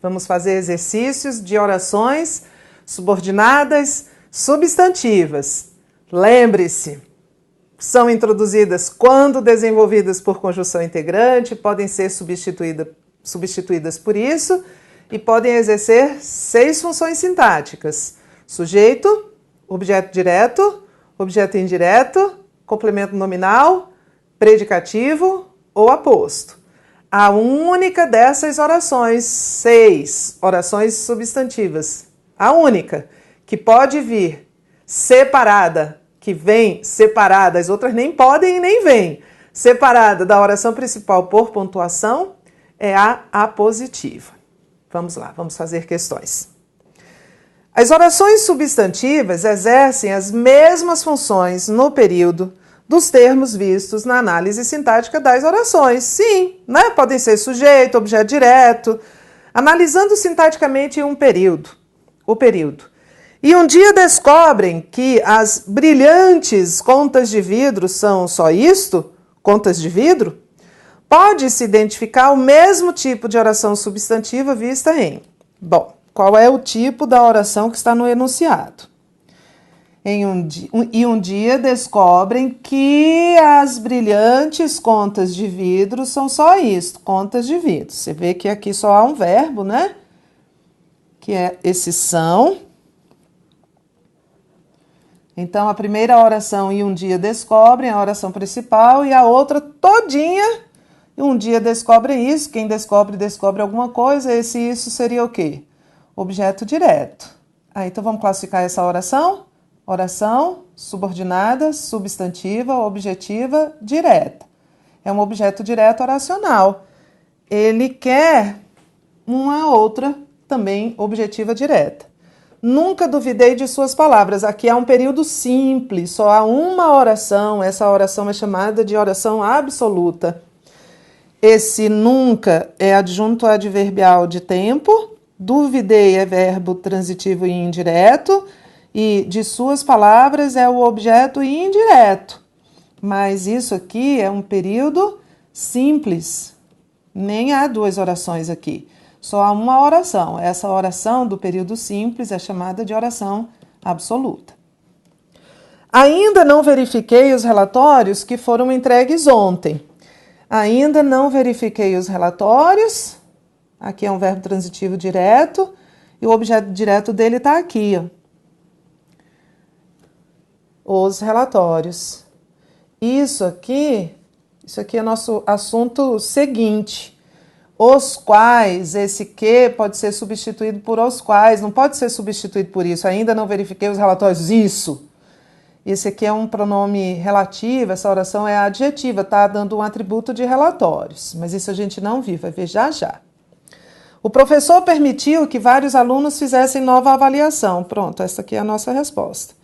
Vamos fazer exercícios de orações subordinadas substantivas. Lembre-se, são introduzidas quando desenvolvidas por conjunção integrante, podem ser substituídas por isso e podem exercer 6 funções sintáticas: sujeito, objeto direto, objeto indireto, complemento nominal, predicativo ou aposto. A única dessas orações, 6 orações substantivas, a única que pode vir separada, que vem separada, as outras nem podem e nem vêm, separada da oração principal por pontuação, é a apositiva. Vamos lá, vamos fazer questões. As orações substantivas exercem as mesmas funções no período dos termos vistos na análise sintática das orações. Sim, né? Podem ser sujeito, objeto direto, analisando sintaticamente o período. E um dia descobrem que as brilhantes contas de vidro são só isto, contas de vidro, pode-se identificar o mesmo tipo de oração substantiva vista em... Bom, qual é o tipo da oração que está no enunciado? Um dia descobrem que as brilhantes contas de vidro são só isso, contas de vidro. Você vê que aqui só há um verbo, né? Que é esse são. Então, a primeira oração e um dia descobrem, a oração principal, e a outra todinha, e um dia descobrem isso. Quem descobre alguma coisa, isso seria o quê? Objeto direto. Então, vamos classificar essa oração? Oração subordinada, substantiva, objetiva, direta. É um objeto direto oracional. Ele quer uma outra também objetiva direta. Nunca duvidei de suas palavras. Aqui há um período simples, só há uma oração. Essa oração é chamada de oração absoluta. Esse nunca é adjunto adverbial de tempo. Duvidei é verbo transitivo e indireto. E de suas palavras é o objeto indireto. Mas isso aqui é um período simples. Nem há 2 orações aqui. Só há uma oração. Essa oração do período simples é chamada de oração absoluta. Ainda não verifiquei os relatórios que foram entregues ontem. Ainda não verifiquei os relatórios. Aqui é um verbo transitivo direto. E o objeto direto dele está aqui, ó. Os relatórios. Isso aqui é nosso assunto seguinte. Os quais, esse que pode ser substituído por os quais, não pode ser substituído por isso. Ainda não verifiquei os relatórios. Isso. Esse aqui é um pronome relativo, essa oração é adjetiva, tá dando um atributo de relatórios. Mas isso a gente não viu, vai ver já já. O professor permitiu que vários alunos fizessem nova avaliação. Pronto, essa aqui é a nossa resposta.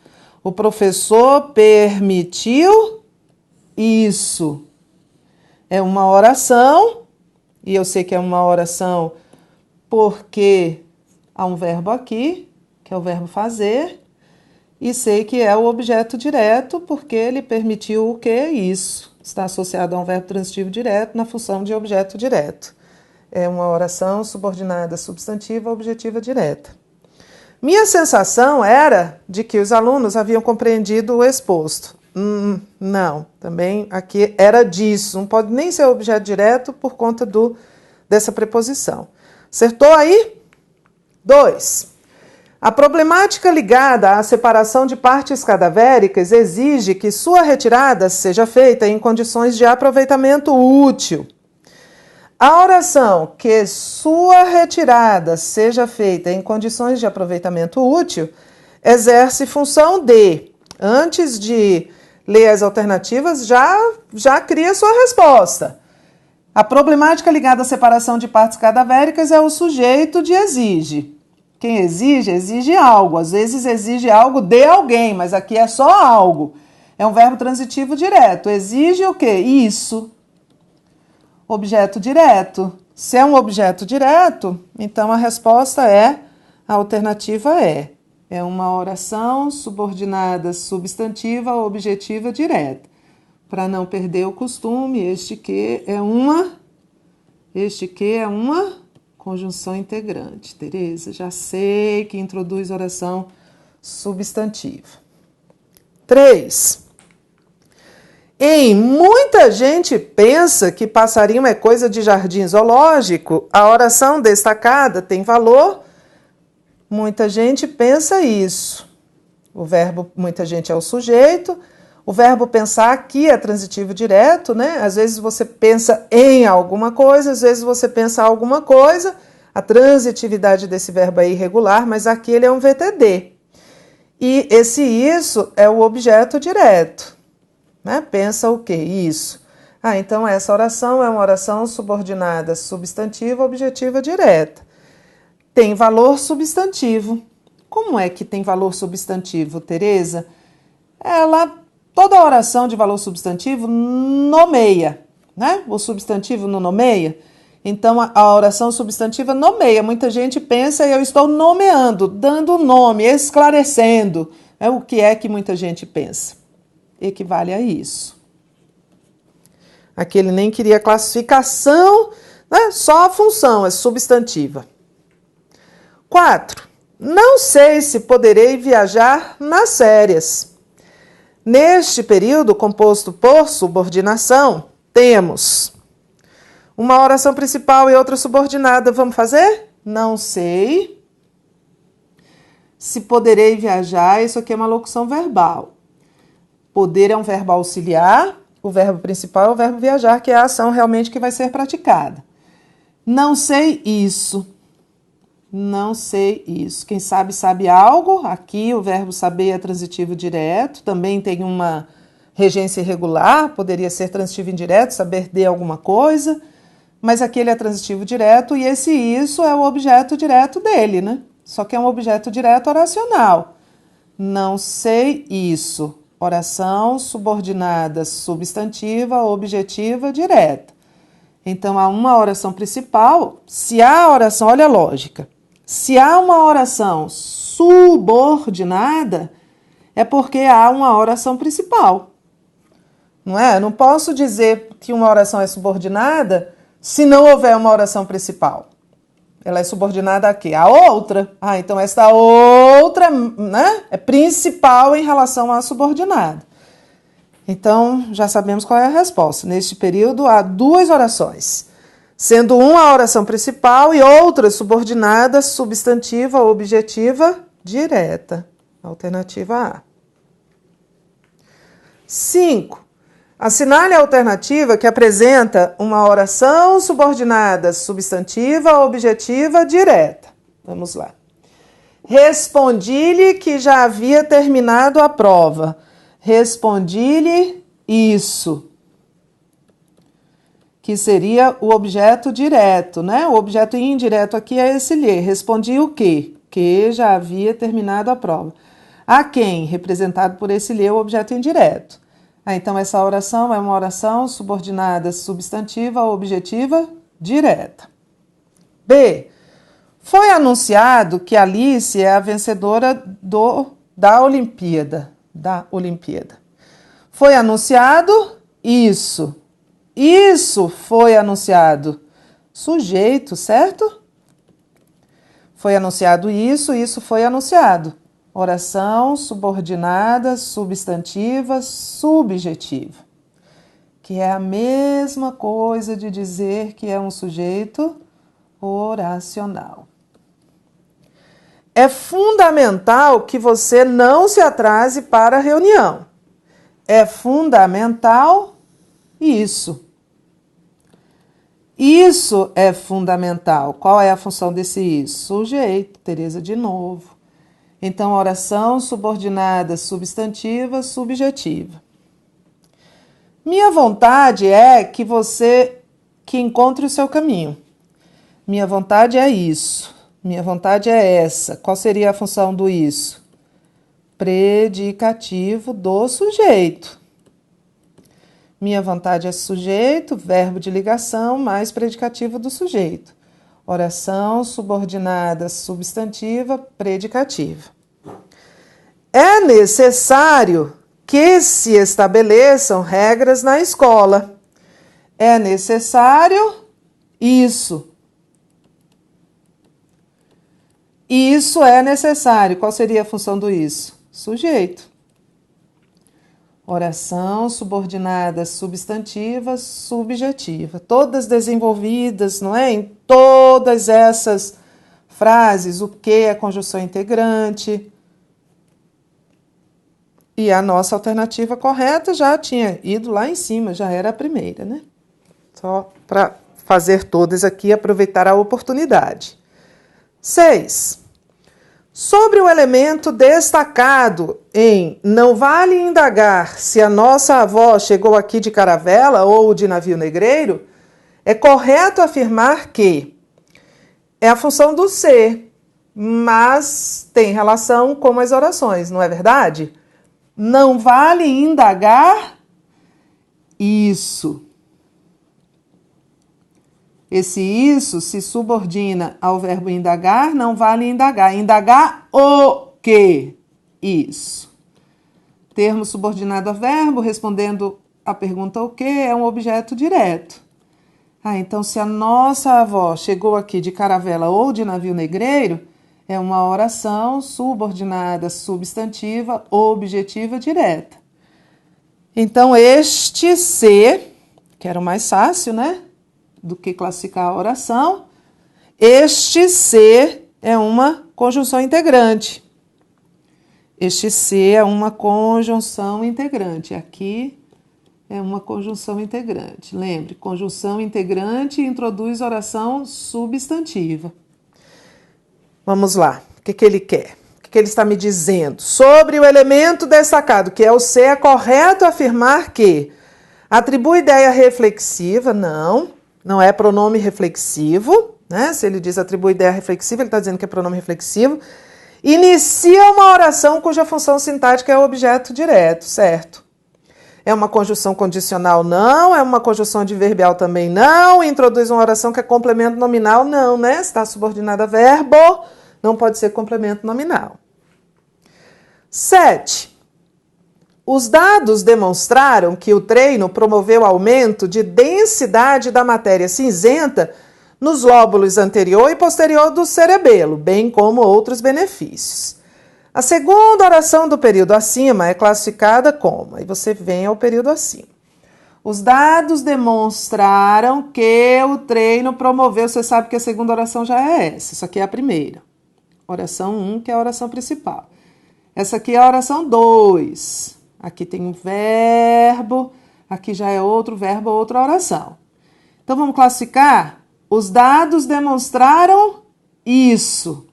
O professor permitiu isso. É uma oração, e eu sei que é uma oração porque há um verbo aqui, que é o verbo fazer, e sei que é o objeto direto porque ele permitiu o que? Isso. Está associado a um verbo transitivo direto na função de objeto direto. É uma oração subordinada substantiva objetiva direta. Minha sensação era de que os alunos haviam compreendido o exposto. Não, também aqui era disso. Não pode nem ser objeto direto por conta dessa preposição. Acertou aí? 2. A problemática ligada à separação de partes cadavéricas exige que sua retirada seja feita em condições de aproveitamento útil. A oração que sua retirada seja feita em condições de aproveitamento útil exerce função de, antes de ler as alternativas, já cria sua resposta. A problemática ligada à separação de partes cadavéricas é o sujeito de exige. Quem exige, exige algo. Às vezes exige algo de alguém, mas aqui é só algo. É um verbo transitivo direto. Exige o quê? Isso. Objeto direto. Se é um objeto direto, então a resposta é, a alternativa é. É uma oração subordinada substantiva objetiva direta. Para não perder o costume, este que é uma Conjunção integrante. Tereza, já sei que introduz oração substantiva. 3. Muita gente pensa que passarinho é coisa de jardim zoológico. A oração destacada tem valor. Muita gente pensa isso. O verbo muita gente é o sujeito. O verbo pensar aqui é transitivo direto, né? Às vezes você pensa em alguma coisa, às vezes você pensa alguma coisa. A transitividade desse verbo é irregular, mas aqui ele é um VTD. E esse isso é o objeto direto, né? Pensa o quê? Isso. Então essa oração é uma oração subordinada substantiva objetiva direta. Tem valor substantivo. Como é que tem valor substantivo, Tereza? Toda oração de valor substantivo nomeia, né? O substantivo não nomeia. Então, a oração substantiva nomeia. Muita gente pensa e eu estou nomeando, dando nome, esclarecendo. O que é que muita gente pensa? Equivale a isso. Aqui ele nem queria classificação, né? Só a função é substantiva. 4. Não sei se poderei viajar nas férias. Neste período composto por subordinação, temos uma oração principal e outra subordinada. Vamos fazer? Não sei se poderei viajar. Isso aqui é uma locução verbal. Poder é um verbo auxiliar. O verbo principal é o verbo viajar, que é a ação realmente que vai ser praticada. Não sei isso. Não sei isso. Quem sabe, sabe algo. Aqui o verbo saber é transitivo direto. Também tem uma regência irregular. Poderia ser transitivo indireto, saber de alguma coisa. Mas aqui ele é transitivo direto e esse isso é o objeto direto dele, né? Só que é um objeto direto oracional. Não sei isso. Oração subordinada substantiva objetiva direta. Então, há uma oração principal. Se há oração, olha a lógica. Se há uma oração subordinada, é porque há uma oração principal. Não é? Eu não posso dizer que uma oração é subordinada se não houver uma oração principal. Ela é subordinada a quê? A outra. Então esta outra, né, é principal em relação à subordinada. Então, já sabemos qual é a resposta. Neste período, há 2 orações, sendo uma a oração principal e outra subordinada, substantiva, objetiva, direta. Alternativa A. 5. Assinale a alternativa que apresenta uma oração subordinada, substantiva, objetiva, direta. Vamos lá. Respondi-lhe que já havia terminado a prova. Respondi-lhe isso. Que seria o objeto direto, né? O objeto indireto aqui é esse lhe. Respondi o quê? Que já havia terminado a prova. A quem? Representado por esse lhe, o objeto indireto. Então, essa oração é uma oração subordinada substantiva objetiva direta. B. Foi anunciado que Alice é a vencedora da Olimpíada. Foi anunciado isso. Isso foi anunciado. Sujeito, certo? Foi anunciado isso, isso foi anunciado. Oração subordinada, substantiva, subjetiva. Que é a mesma coisa de dizer que é um sujeito oracional. É fundamental que você não se atrase para a reunião. É fundamental isso. Isso é fundamental. Qual é a função desse isso? Sujeito, Tereza de novo. Então, oração subordinada, substantiva, subjetiva. Minha vontade é que você encontre o seu caminho. Minha vontade é isso. Minha vontade é essa. Qual seria a função do isso? Predicativo do sujeito. Minha vontade é sujeito, verbo de ligação, mais predicativo do sujeito. Oração subordinada, substantiva, predicativa. É necessário que se estabeleçam regras na escola. É necessário isso. Isso é necessário. Qual seria a função do isso? Sujeito. Oração subordinada substantiva, subjetiva. Todas desenvolvidas, não é? Em todas essas frases, o que é conjunção integrante. E a nossa alternativa correta já tinha ido lá em cima, já era a primeira, né? Só para fazer todas aqui e aproveitar a oportunidade. 6. Sobre o elemento destacado em não vale indagar se a nossa avó chegou aqui de caravela ou de navio negreiro, é correto afirmar que é a função do ser, mas tem relação com as orações, não é verdade? Não vale indagar isso. Esse isso se subordina ao verbo indagar, não vale indagar. Indagar o quê? Isso. Termo subordinado a verbo, respondendo a pergunta o quê, é um objeto direto. Então se a nossa avó chegou aqui de caravela ou de navio negreiro, é uma oração subordinada substantiva objetiva direta. Então este ser, que era o mais fácil, né? Do que classificar a oração, este ser é uma conjunção integrante. Este ser é uma conjunção integrante. Aqui é uma conjunção integrante. Lembre, conjunção integrante introduz oração substantiva. Vamos lá. O que ele quer? O que ele está me dizendo? Sobre o elemento destacado, que é o ser, é correto afirmar que atribui ideia reflexiva? Não é pronome reflexivo, né? Se ele diz atribui ideia reflexiva, ele está dizendo que é pronome reflexivo. Inicia uma oração cuja função sintática é o objeto direto, certo? É uma conjunção condicional? Não. É uma conjunção adverbial também? Não. Introduz uma oração que é complemento nominal? Não, né? Está subordinada a verbo, não pode ser complemento nominal. 7. Os dados demonstraram que o treino promoveu aumento de densidade da matéria cinzenta nos lóbulos anterior e posterior do cerebelo, bem como outros benefícios. A segunda oração do período acima é classificada como, aí você vem ao período acima. Os dados demonstraram que o treino promoveu, você sabe que a segunda oração já é essa, isso aqui é a primeira. Oração 1, que é a oração principal. Essa aqui é a oração 2. Aqui tem um verbo, aqui já é outro verbo, outra oração. Então, vamos classificar? Os dados demonstraram isso.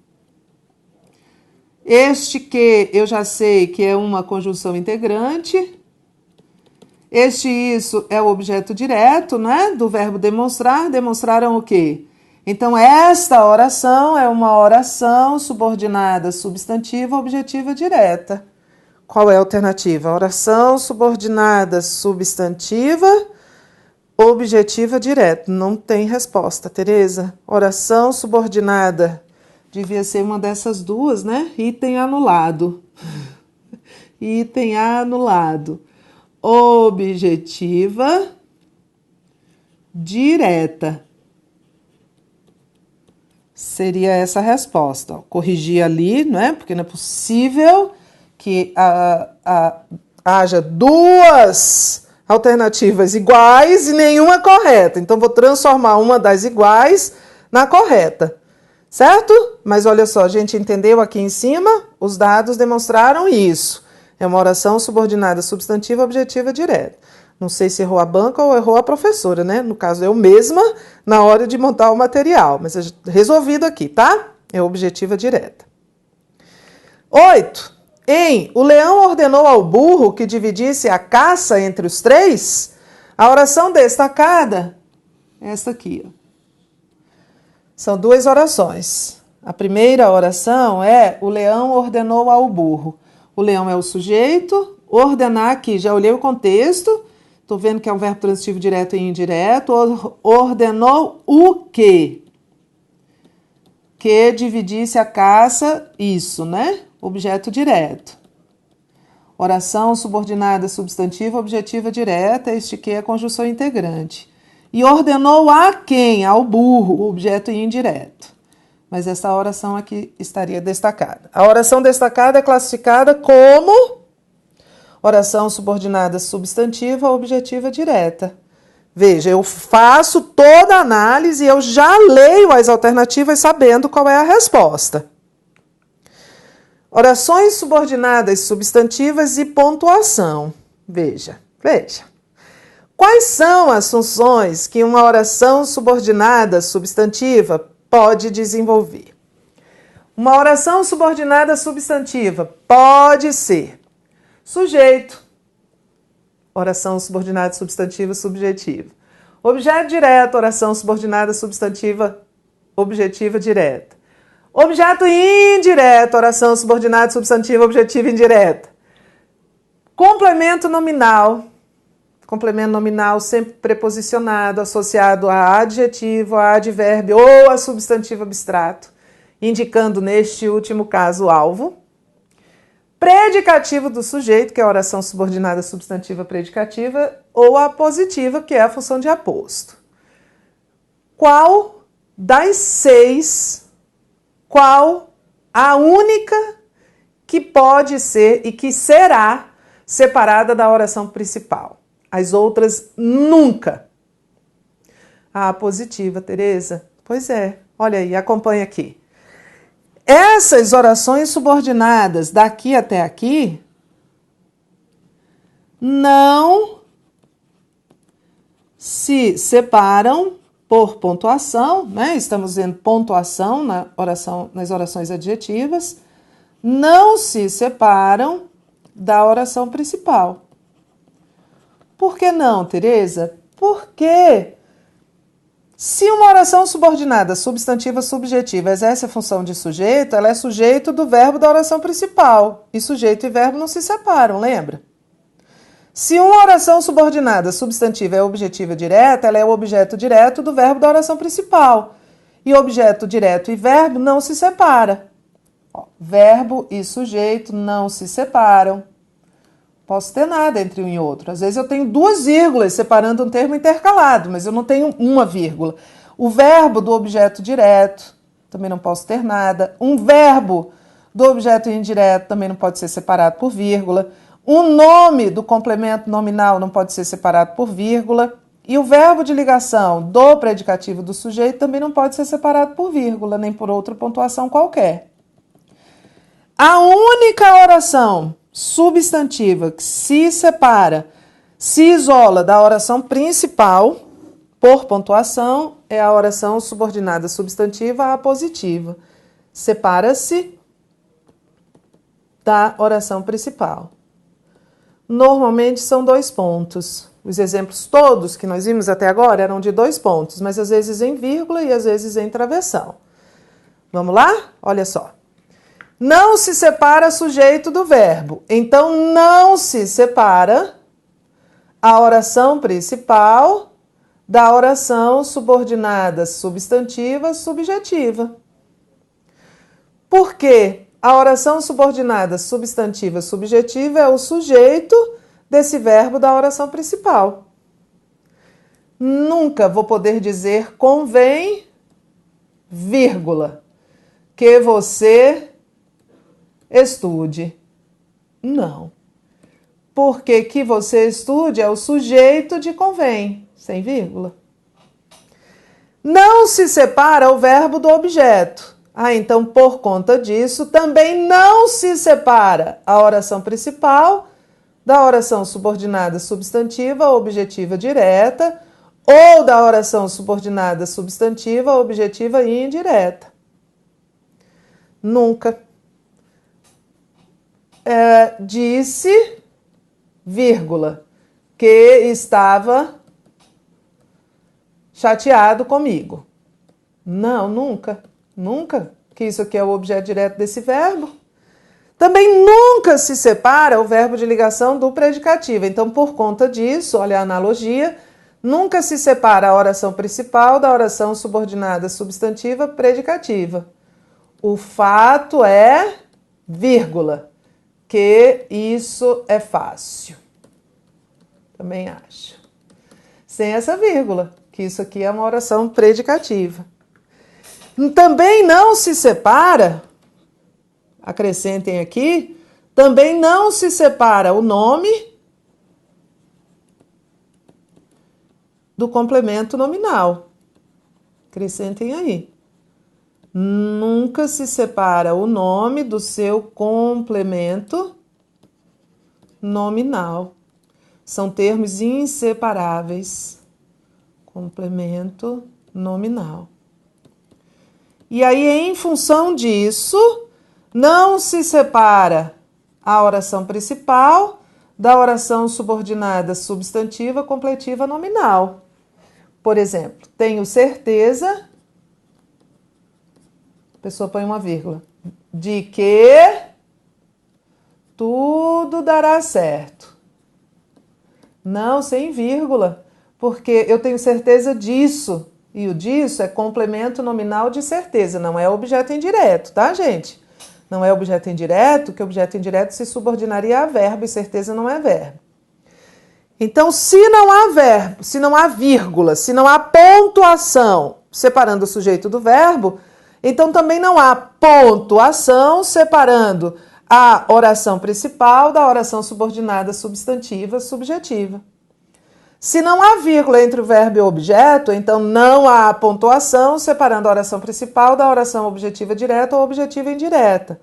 Este que eu já sei que é uma conjunção integrante. Este isso é o objeto direto, né? Do verbo demonstrar. Demonstraram o quê? Então, esta oração é uma oração subordinada substantiva objetiva direta. Qual é a alternativa? Oração subordinada substantiva objetiva direta. Não tem resposta, Tereza. Oração subordinada devia ser uma dessas duas, né? Item anulado. Item anulado. Objetiva direta. Seria essa a resposta. Corrigir ali, não é? Porque não é possível que haja duas alternativas iguais e nenhuma correta. Então, vou transformar uma das iguais na correta, certo? Mas olha só, a gente entendeu aqui em cima, os dados demonstraram isso. É uma oração subordinada substantiva objetiva direta. Não sei se errou a banca ou errou a professora, né? No caso, eu mesma, na hora de montar o material. Mas resolvido aqui, tá? É objetiva direta. 8. O leão ordenou ao burro que dividisse a caça entre os três. A oração destacada é esta aqui. Ó. São duas orações. A primeira oração é o leão ordenou ao burro. O leão é o sujeito. Ordenar aqui, já olhei o contexto. Estou vendo que é um verbo transitivo direto e indireto. Ordenou o quê? Que dividisse a caça, isso, né? Objeto direto. Oração subordinada substantiva objetiva direta, este que é conjunção integrante. E ordenou a quem? Ao burro, objeto indireto. mas essa oração aqui estaria destacada. A oração destacada é classificada como oração subordinada substantiva objetiva direta. Veja, eu faço toda a análise e eu já leio as alternativas sabendo qual é a resposta. Orações subordinadas substantivas e pontuação. Veja. Quais são as funções que uma oração subordinada substantiva pode desenvolver? Uma oração subordinada substantiva pode ser sujeito, oração subordinada substantiva subjetiva. Objeto direto, oração subordinada substantiva objetiva direta. Objeto indireto, oração subordinada substantiva objetiva indireta. Complemento nominal sempre preposicionado, associado a adjetivo, a advérbio ou a substantivo abstrato, indicando neste último caso o alvo. Predicativo do sujeito, que é a oração subordinada substantiva predicativa, ou a positiva, que é a função de aposto. Qual das 6, qual a única que pode ser e que será separada da oração principal? As outras nunca. A positiva, Tereza? Pois é, olha aí, acompanha aqui. Essas orações subordinadas daqui até aqui não se separam por pontuação, né? Estamos vendo pontuação nas orações adjetivas, não se separam da oração principal. Por que não, Tereza? Porque se uma oração subordinada substantiva subjetiva exerce a função de sujeito, ela é sujeito do verbo da oração principal. E sujeito e verbo não se separam, lembra? Se uma oração subordinada substantiva é objetiva direta, ela é o objeto direto do verbo da oração principal. E objeto direto e verbo não se separam. Verbo e sujeito não se separam. Posso ter nada entre um e outro. Às vezes eu tenho 2 vírgulas separando um termo intercalado, mas eu não tenho uma vírgula. O verbo do objeto direto, também não posso ter nada. Um verbo do objeto indireto também não pode ser separado por vírgula. Um nome do complemento nominal não pode ser separado por vírgula. E o verbo de ligação do predicativo do sujeito também não pode ser separado por vírgula, nem por outra pontuação qualquer. A única oração substantiva que se separa, se isola da oração principal por pontuação é a oração subordinada substantiva apositiva. Separa-se da oração principal. Normalmente são 2 pontos. Os exemplos todos que nós vimos até agora eram de 2 pontos, mas às vezes em vírgula e às vezes em travessão. Vamos lá? Olha só. Não se separa sujeito do verbo. Então, não se separa a oração principal da oração subordinada substantiva subjetiva. Por quê? A oração subordinada substantiva subjetiva é o sujeito desse verbo da oração principal. Nunca vou poder dizer convém, vírgula, que você estude. Não. Porque que você estude é o sujeito de convém, sem vírgula. Não se separa o verbo do objeto. Então, por conta disso, também não se separa a oração principal da oração subordinada substantiva objetiva direta ou da oração subordinada substantiva objetiva e indireta. Nunca. Disse, vírgula, que estava chateado comigo. Não, nunca. Nunca, que isso aqui é o objeto direto desse verbo. Também nunca se separa o verbo de ligação do predicativo. Então, por conta disso, olha a analogia, nunca se separa a oração principal da oração subordinada substantiva predicativa. O fato é, vírgula, que isso é fácil. Também acho. Sem essa vírgula, que isso aqui é uma oração predicativa. Também não se separa, acrescentem aqui, também não se separa o nome do complemento nominal. Acrescentem aí. Nunca se separa o nome do seu complemento nominal. São termos inseparáveis. Complemento nominal. E aí, em função disso, não se separa a oração principal da oração subordinada substantiva completiva nominal. Por exemplo, tenho certeza, a pessoa põe uma vírgula, de que tudo dará certo. Não, sem vírgula, porque eu tenho certeza disso. E o disso é complemento nominal de certeza, não é objeto indireto, tá, gente? Não é objeto indireto, que objeto indireto se subordinaria a verbo e certeza não é verbo. Então, se não há verbo, se não há vírgula, se não há pontuação separando o sujeito do verbo, então também não há pontuação separando a oração principal da oração subordinada substantiva subjetiva. Se não há vírgula entre o verbo e o objeto, então não há pontuação separando a oração principal da oração objetiva direta ou objetiva indireta.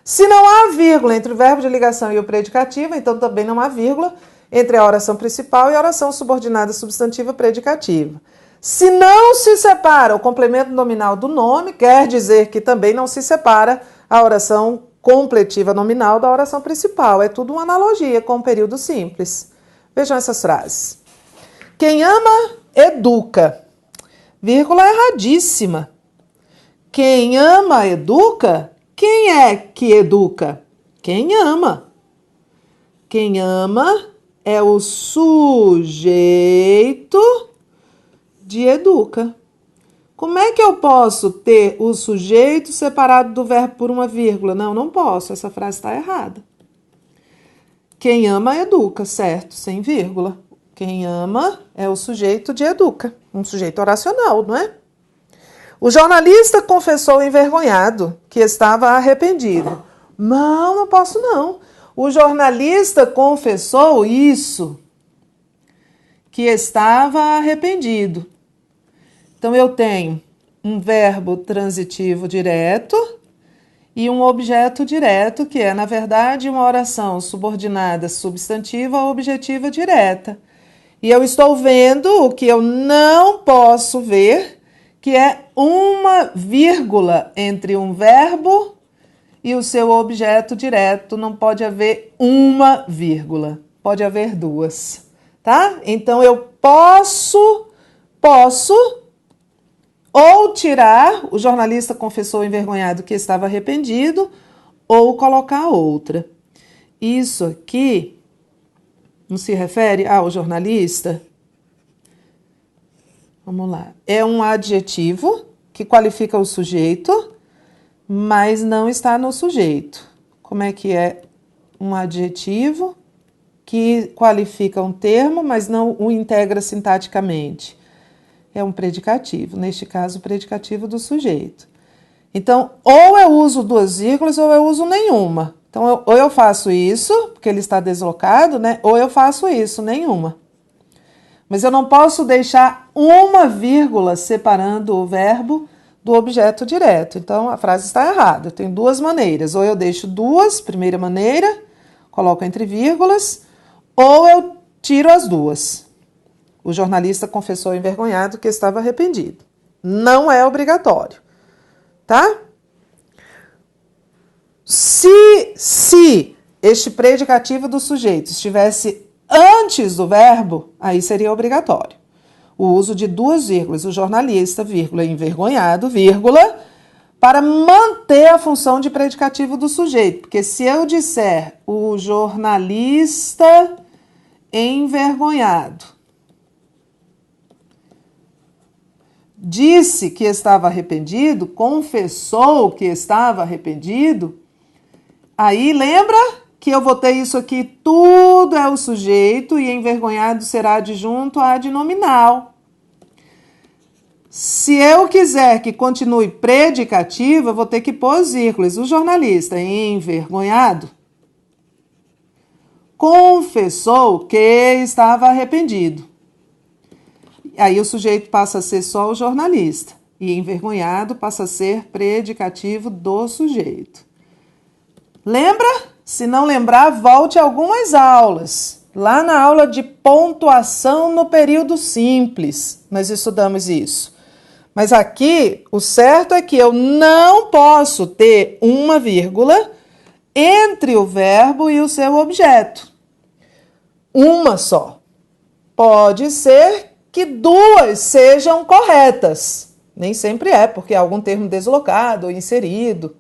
Se não há vírgula entre o verbo de ligação e o predicativo, então também não há vírgula entre a oração principal e a oração subordinada substantiva predicativa. Se não se separa o complemento nominal do nome, quer dizer que também não se separa a oração completiva nominal da oração principal. É tudo uma analogia com o período simples. Vejam essas frases. Quem ama, educa. Vírgula erradíssima. Quem ama, educa. Quem é que educa? Quem ama. Quem ama é o sujeito de educa. Como é que eu posso ter o sujeito separado do verbo por uma vírgula? Não, não posso. Essa frase está errada. Quem ama, educa, certo? Sem vírgula. Quem ama é o sujeito de educa, um sujeito oracional, não é? O jornalista confessou envergonhado que estava arrependido. Não, não posso não. O jornalista confessou isso, que estava arrependido. Então eu tenho um verbo transitivo direto e um objeto direto, que é, na verdade, uma oração subordinada substantiva objetiva direta. E eu estou vendo o que eu não posso ver, que é uma vírgula entre um verbo e o seu objeto direto. Não pode haver uma vírgula, pode haver duas, tá? Então eu posso ou tirar, o jornalista confessou envergonhado que estava arrependido, ou colocar outra. Isso aqui não se refere ao jornalista? Vamos lá. É um adjetivo que qualifica o sujeito, mas não está no sujeito. Como é que é um adjetivo que qualifica um termo, mas não o integra sintaticamente? É um predicativo, neste caso, o predicativo do sujeito. Então, ou eu uso duas vírgulas ou eu uso nenhuma. Então, ou eu faço isso, porque ele está deslocado, né? Ou eu faço isso, nenhuma. Mas eu não posso deixar uma vírgula separando o verbo do objeto direto. Então, a frase está errada. Eu tenho duas maneiras. Ou eu deixo duas, primeira maneira, coloco entre vírgulas, ou eu tiro as duas. O jornalista confessou envergonhado que estava arrependido. Não é obrigatório, tá? Se este predicativo do sujeito estivesse antes do verbo, aí seria obrigatório. O uso de duas vírgulas, o jornalista, vírgula, envergonhado, vírgula, para manter a função de predicativo do sujeito. Porque se eu disser o jornalista envergonhado disse que estava arrependido, confessou que estava arrependido, aí lembra que eu botei isso aqui, tudo é o sujeito e envergonhado será adjunto a adnominal. Se eu quiser que continue predicativo, eu vou ter que pôr as vírgulas. O jornalista, envergonhado, confessou que estava arrependido. Aí o sujeito passa a ser só o jornalista. E envergonhado passa a ser predicativo do sujeito. Lembra? Se não lembrar, volte a algumas aulas. Lá na aula de pontuação no período simples, nós estudamos isso. Mas aqui, o certo é que eu não posso ter uma vírgula entre o verbo e o seu objeto. Uma só. Pode ser que duas sejam corretas. Nem sempre é, porque há algum termo deslocado ou inserido.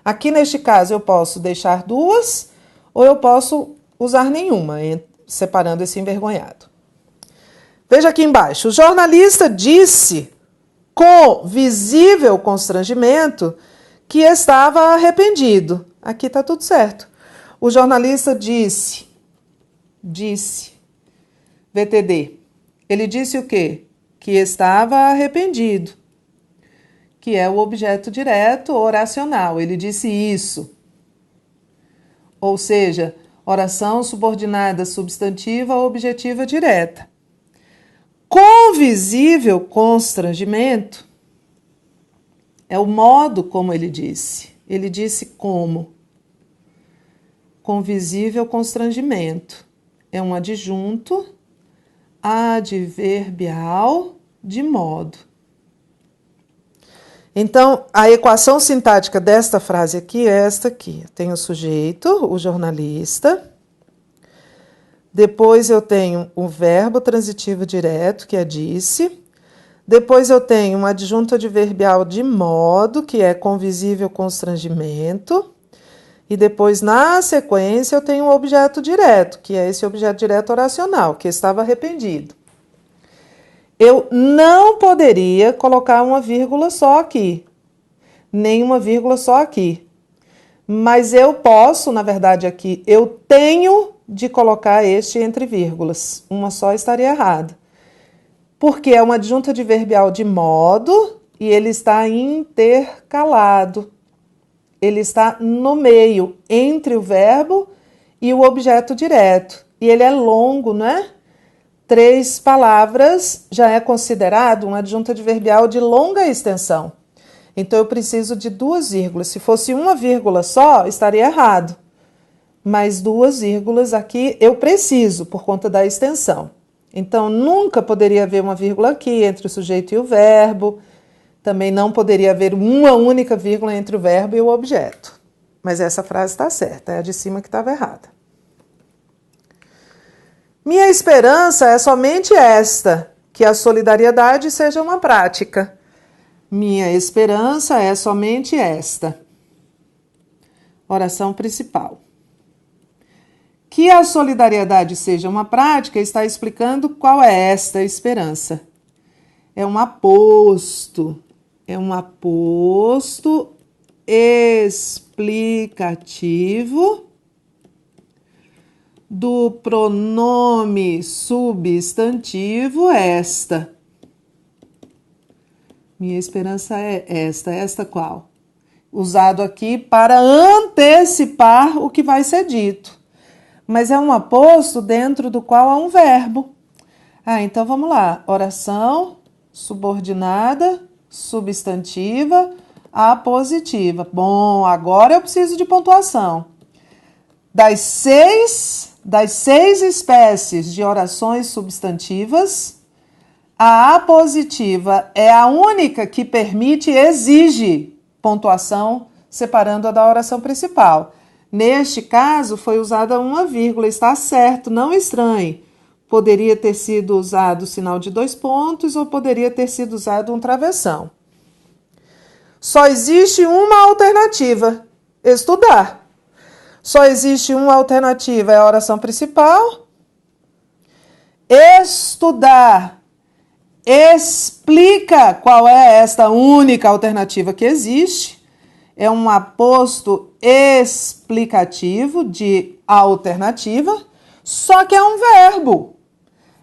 Aqui, neste caso, eu posso deixar duas ou eu posso usar nenhuma, separando esse envergonhado. Veja aqui embaixo. O jornalista disse, com visível constrangimento, que estava arrependido. Aqui está tudo certo. O jornalista disse, VTD. Ele disse o quê? Que estava arrependido, que é o objeto direto oracional. Ele disse isso. Ou seja, oração subordinada substantiva ou objetiva direta. Com visível constrangimento, é o modo como ele disse. Ele disse como. Com visível constrangimento. É um adjunto adverbial de modo. Então, a equação sintática desta frase aqui é esta aqui. Tem o sujeito, o jornalista. Depois eu tenho o verbo transitivo direto, que é disse. Depois eu tenho um adjunto adverbial de modo, que é com visível constrangimento. E depois, na sequência, eu tenho o objeto direto, que é esse objeto direto oracional, que estava arrependido. Eu não poderia colocar uma vírgula só aqui, nem uma vírgula só aqui. Mas eu posso, na verdade aqui, eu tenho de colocar este entre vírgulas. Uma só estaria errada. Porque é uma adjunta adverbial de modo e ele está intercalado. Ele está no meio, entre o verbo e o objeto direto. E ele é longo, não é? 3 palavras já é considerado um adjunto adverbial de longa extensão. Então, eu preciso de 2 vírgulas. Se fosse uma vírgula só, estaria errado. Mas 2 vírgulas aqui eu preciso, por conta da extensão. Então, nunca poderia haver uma vírgula aqui entre o sujeito e o verbo. Também não poderia haver uma única vírgula entre o verbo e o objeto. Mas essa frase está certa, é a de cima que estava errada. Minha esperança é somente esta, que a solidariedade seja uma prática. Minha esperança é somente esta. Oração principal. Que a solidariedade seja uma prática está explicando qual é esta esperança. É um aposto. É um aposto explicativo do pronome substantivo esta. Minha esperança é esta. Esta qual? Usado aqui para antecipar o que vai ser dito. Mas é um aposto dentro do qual há um verbo. Então vamos lá. Oração subordinada substantiva apositiva. Bom, agora eu preciso de pontuação. Das seis espécies de orações substantivas, a apositiva é a única que permite e exige pontuação, separando-a da oração principal. Neste caso, foi usada uma vírgula, está certo, não estranhe. Poderia ter sido usado o sinal de 2 pontos ou poderia ter sido usado um travessão. Só existe uma alternativa, estudar. Só existe uma alternativa, é a oração principal. Estudar explica qual é esta única alternativa que existe. É um aposto explicativo de alternativa, só que é um verbo.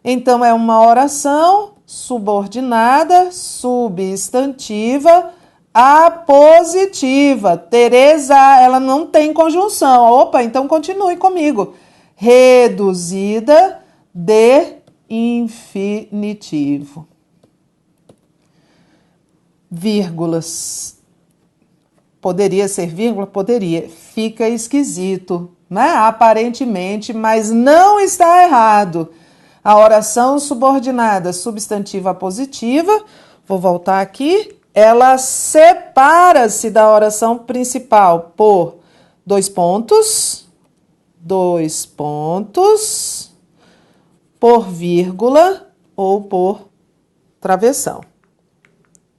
Então, é uma oração subordinada, substantiva, apositiva. Tereza, ela não tem conjunção. Opa, então continue comigo. Reduzida de infinitivo. Vírgulas. Poderia ser vírgula? Poderia. Fica esquisito, né? Aparentemente, mas não está errado. A oração subordinada substantiva positiva, vou voltar aqui, ela separa-se da oração principal por dois pontos, por vírgula ou por travessão.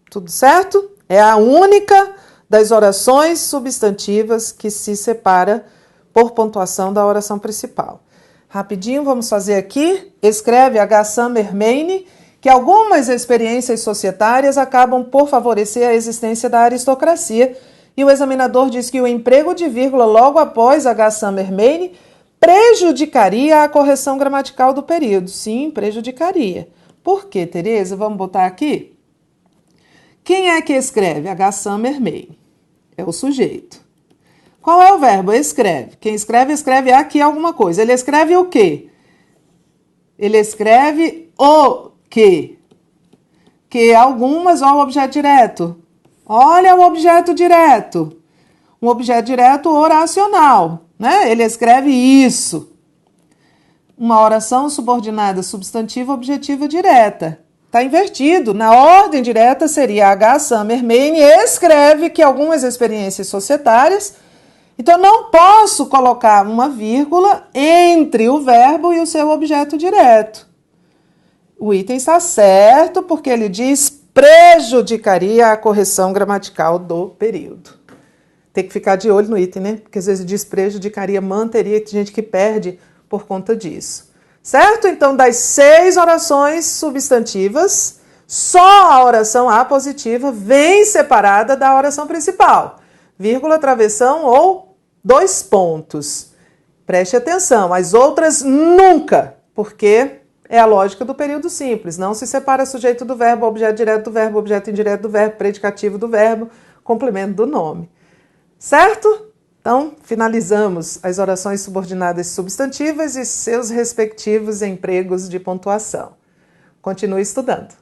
Tudo certo? É a única das orações substantivas que se separa por pontuação da oração principal. Rapidinho, vamos fazer aqui. Escreve H. Summermain que algumas experiências societárias acabam por favorecer a existência da aristocracia, e o examinador diz que o emprego de vírgula logo após H. Summermain prejudicaria a correção gramatical do período. Sim, prejudicaria. Por quê, Tereza? Vamos botar aqui. Quem é que escreve? H. Summermain. É o sujeito. Qual é o verbo? Escreve. Quem escreve, escreve aqui alguma coisa. Ele escreve o quê? Ele escreve o quê? Que algumas, olha o objeto direto. Olha o objeto direto. Um objeto direto oracional, né? Ele escreve isso. Uma oração subordinada substantiva objetiva direta. Está invertido. Na ordem direta seria H. Summermain escreve que algumas experiências societárias. Então, eu não posso colocar uma vírgula entre o verbo e o seu objeto direto. O item está certo porque ele diz prejudicaria a correção gramatical do período. Tem que ficar de olho no item, né? Porque às vezes diz prejudicaria, manteria, tem gente que perde por conta disso. Certo? Então, das 6 orações substantivas, só a oração apositiva vem separada da oração principal. Vírgula, travessão ou 2 pontos. Preste atenção, as outras nunca, porque é a lógica do período simples. Não se separa sujeito do verbo, objeto direto do verbo, objeto indireto do verbo, predicativo do verbo, complemento do nome. Certo? Então, finalizamos as orações subordinadas substantivas e seus respectivos empregos de pontuação. Continue estudando.